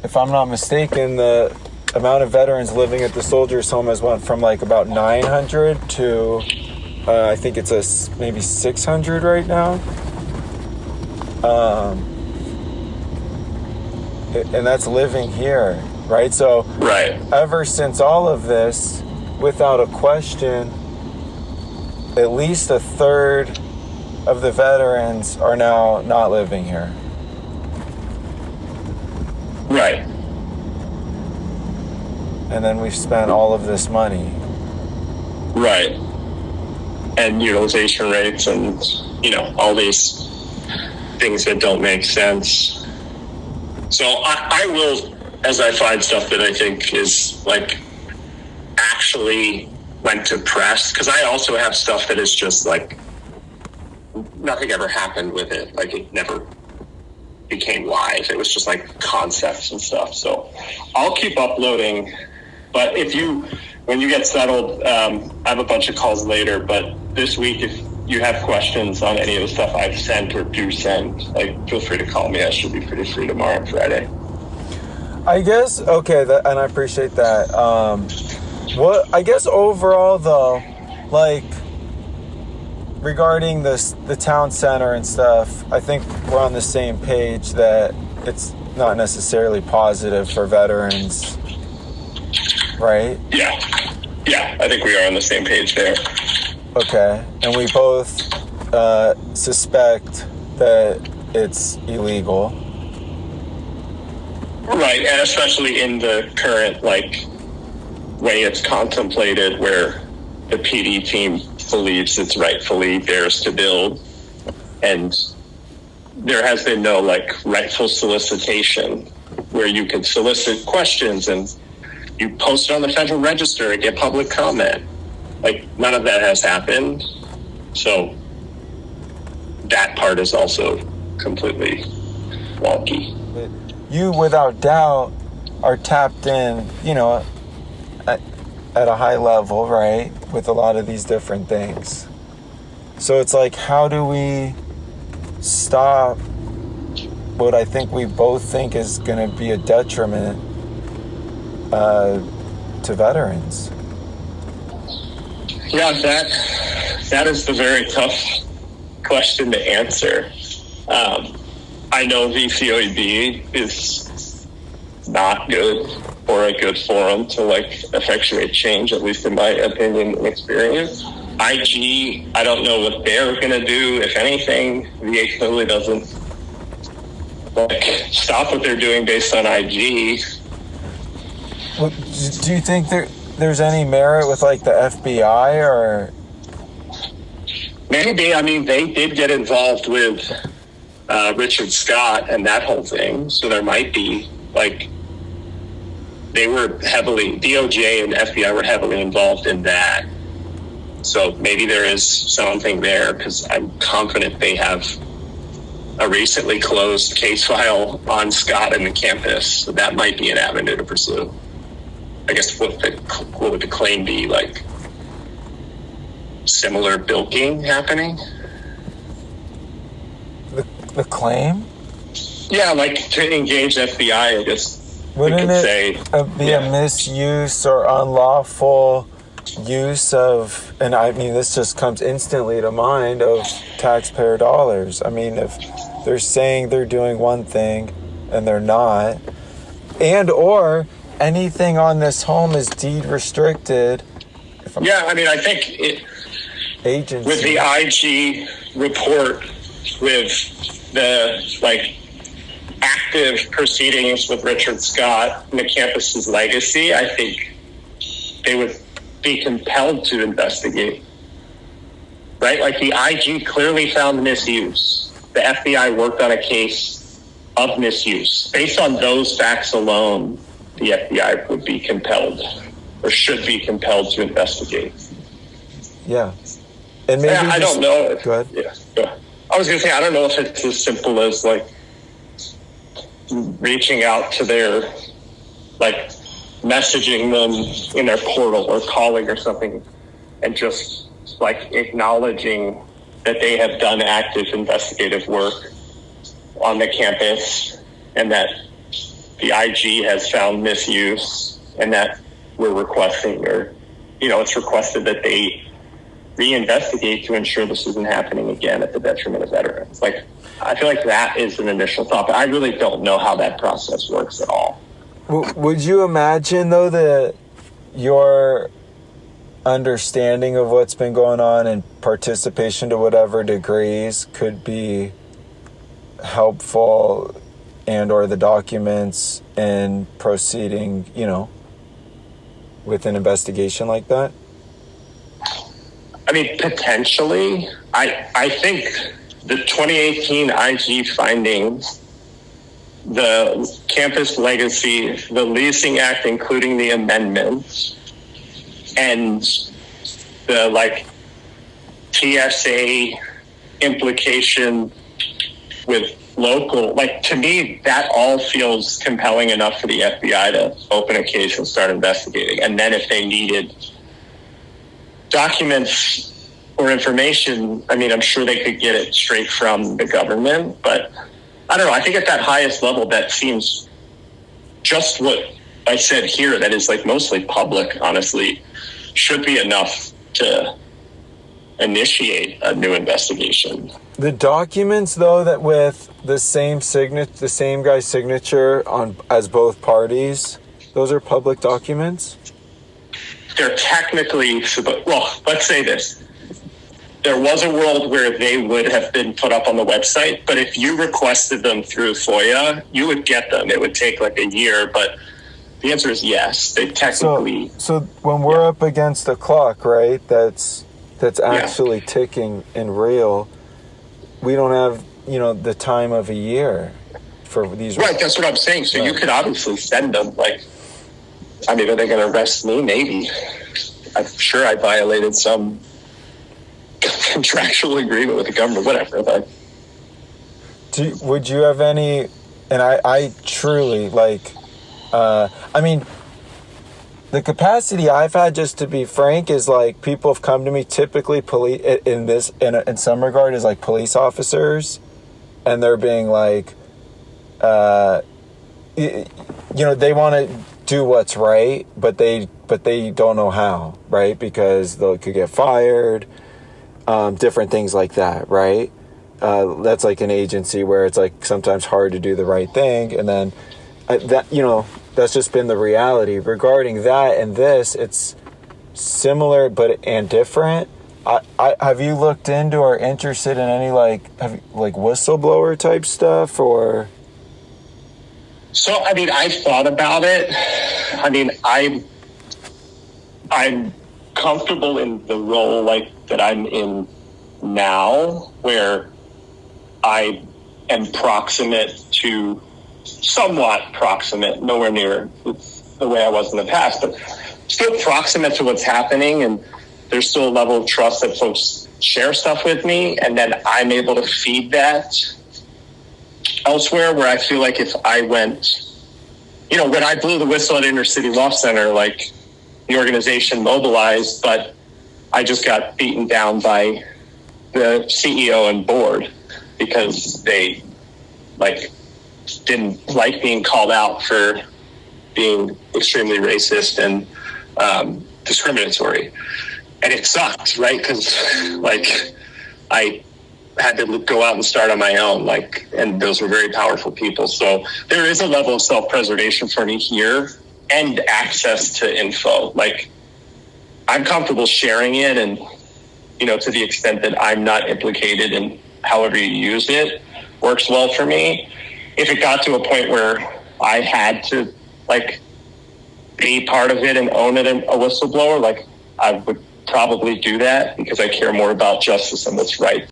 if I'm not mistaken, the amount of veterans living at the Soldiers Home has went from like about 900 to I think it's maybe 600 right now. And that's living here, right? So ever since all of this, without a question, at least a third of the veterans are now not living here. Right. And then we've spent all of this money. Right. And utilization rates and, all these things that don't make sense. So I will, as I find stuff that I think is like actually went to press, because I also have stuff that is just like nothing ever happened with it. Like it never became live. It was just like concepts and stuff. So I'll keep uploading. But when you get settled, I have a bunch of calls later. But this week, if you have questions on any of the stuff I've sent or do send, feel free to call me. I should be pretty free tomorrow and Friday. I guess, okay, and I appreciate that. I guess overall, though, regarding the town center and stuff, I think we're on the same page that it's not necessarily positive for veterans, right? Yeah, I think we are on the same page there. Okay, and we both suspect that it's illegal. Right, and especially in the current, way it's contemplated, where the PD team believes it's rightfully theirs to build, and there has been no, rightful solicitation where you could solicit questions and you post it on the Federal Register and get public comment. None of that has happened. So that part is also completely wonky. You, without doubt, are tapped in, at a high level, right? With a lot of these different things. So it's how do we stop what I think we both think is going to be a detriment to veterans? Yeah, that is the very tough question to answer. I know VCOEB is not good or a good forum to effectuate change, at least in my opinion and experience. IG, I don't know what they're going to do, if anything. VA clearly doesn't stop what they're doing based on IG. Well, do you think there's any merit with the FBI or? Maybe. I mean, they did get involved with Richard Scott and that whole thing. So there might be they were heavily, DOJ and FBI were heavily involved in that. So maybe there is something there, because I'm confident they have a recently closed case file on Scott and the campus. So that might be an avenue to pursue. I guess what would the claim be, similar bilking happening? The claim? Yeah, to engage FBI, I guess. Wouldn't it be a misuse or unlawful use of, and I mean, this just comes instantly to mind, of taxpayer dollars? I mean, if they're saying they're doing one thing and they're not, and or anything on this home is deed restricted. I think agency. With the IG report, with the active proceedings with Richard Scott and the campus's legacy, I think they would be compelled to investigate. Right? The IG clearly found misuse. The FBI worked on a case of misuse. Based on those facts alone, the FBI would be compelled, or should be compelled, to investigate. Yeah. And maybe I don't know. Go ahead. Yeah. I was going to say, I don't know if it's as simple as reaching out to their, messaging them in their portal or calling or something, and just acknowledging that they have done active investigative work on the campus, and that the IG has found misuse and that we're requesting, or, it's requested that they reinvestigate to ensure this isn't happening again at the detriment of veterans. Like, I feel like that is an initial thought, but I really don't know how that process works at all. Would you imagine, though, that your understanding of what's been going on and participation to whatever degrees could be helpful, and or the documents in proceeding, with an investigation like that? I mean, potentially. I think the 2018 IG findings, the campus legacy, the leasing act, including the amendments, and the TSA implication with local, to me, that all feels compelling enough for the FBI to open a case and start investigating. And then if they needed documents or information, I mean, I'm sure they could get it straight from the government, but I don't know. I think at that highest level, that seems just what I said here, that is mostly public, honestly, should be enough to initiate a new investigation. The documents, though, that with the same guy's signature on as both parties, those are public documents? They're technically, let's say this. There was a world where they would have been put up on the website, but if you requested them through FOIA, you would get them. It would take a year, but the answer is yes. They technically... So when we're up against the clock, right, that's actually ticking and real, we don't have, the time of a year for these... Right, that's what I'm saying. So you could obviously send them, are they going to arrest me? Maybe. I'm sure I violated some contractual agreement with the government, whatever. Would you have any, and I truly, the capacity I've had, just to be frank, is people have come to me, typically in some regard, is police officers, and they're being they want to do what's right, but they don't know how, right? Because they could get fired, different things like that, right? That's an agency where it's sometimes hard to do the right thing, and then that's just been the reality regarding that. And this, it's similar and different. I have you looked into or interested in any whistleblower type stuff, or? So, I've thought about it. I'm comfortable in the role that I'm in now, where I am somewhat proximate, nowhere near the way I was in the past, but still proximate to what's happening. And there's still a level of trust that folks share stuff with me, and then I'm able to feed that elsewhere, where I feel if I went, when I blew the whistle at Inner City Law Center, the organization mobilized, but I just got beaten down by the CEO and board because they didn't like being called out for being extremely racist and discriminatory. And it sucked, right? Because I had to go out and start on my own, and those were very powerful people. So there is a level of self-preservation for me here, and access to info. I'm comfortable sharing it, and to the extent that I'm not implicated in however you use it, works well for me. If it got to a point where I had to be part of it and own it, a whistleblower, I would probably do that, because I care more about justice and what's right